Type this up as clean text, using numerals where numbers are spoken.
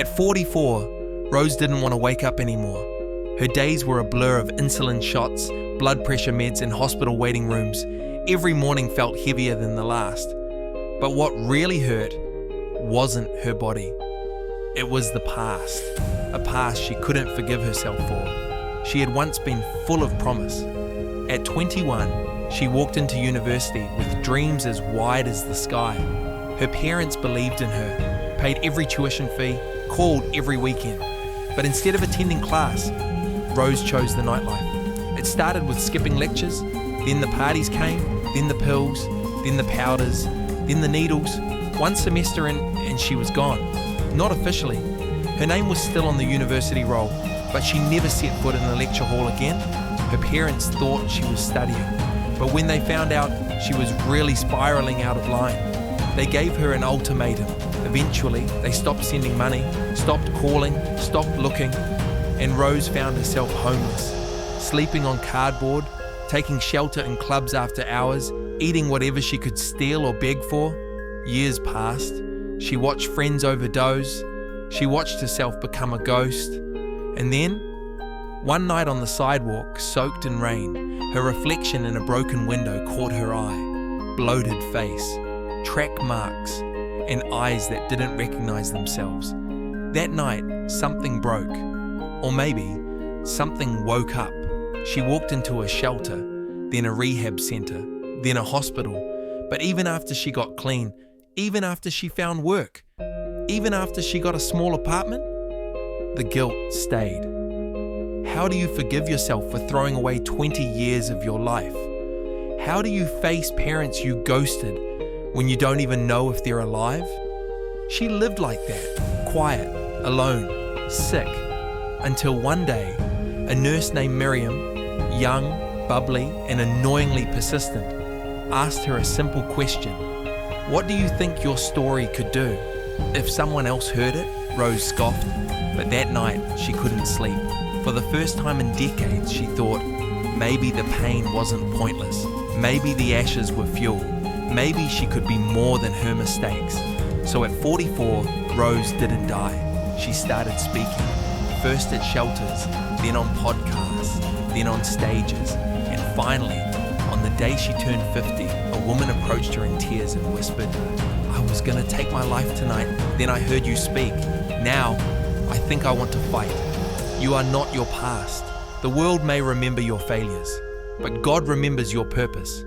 At 44, Rose didn't want to wake up anymore. Her days were a blur of insulin shots, blood pressure meds and hospital waiting rooms. Every morning felt heavier than the last. But what really hurt wasn't her body. It was the past, a past she couldn't forgive herself for. She had once been full of promise. At 21, she walked into university with dreams as wide as the sky. Her parents believed in her, paid every tuition fee, called every weekend. But instead of attending class, Rose chose the nightlife. It started with skipping lectures, then the parties came, then the pills, then the powders, then the needles. One semester in and she was gone. Not officially. Her name was still on the university roll, but she never set foot in the lecture hall again. Her parents thought she was studying, but when they found out she was really spiraling out of line, they gave her an ultimatum. Eventually, they stopped sending money, stopped calling, stopped looking, and Rose found herself homeless, sleeping on cardboard, taking shelter in clubs after hours, eating whatever she could steal or beg for. Years passed. She watched friends overdose. She watched herself become a ghost. And then, one night on the sidewalk, soaked in rain, her reflection in a broken window caught her eye. Bloated face, track marks, and eyes that didn't recognize themselves. That night, something broke. Or maybe, something woke up. She walked into a shelter, then a rehab center, then a hospital. But even after she got clean, even after she found work, even after she got a small apartment, the guilt stayed. How do you forgive yourself for throwing away 20 years of your life? How do you face parents you ghosted when you don't even know if they're alive? She lived like that, quiet, alone, sick, until one day, a nurse named Miriam, young, bubbly, and annoyingly persistent, asked her a simple question. What do you think your story could do? If someone else heard it, Rose scoffed, but that night she couldn't sleep. For the first time in decades, she thought, maybe the pain wasn't pointless. Maybe the ashes were fuel. Maybe she could be more than her mistakes. So at 44, Rose didn't die. She started speaking, first at shelters, then on podcasts, then on stages, and finally, on the day she turned 50, a woman approached her in tears and whispered, I was gonna take my life tonight, then I heard you speak. Now, I think I want to fight. You are not your past. The world may remember your failures, but God remembers your purpose.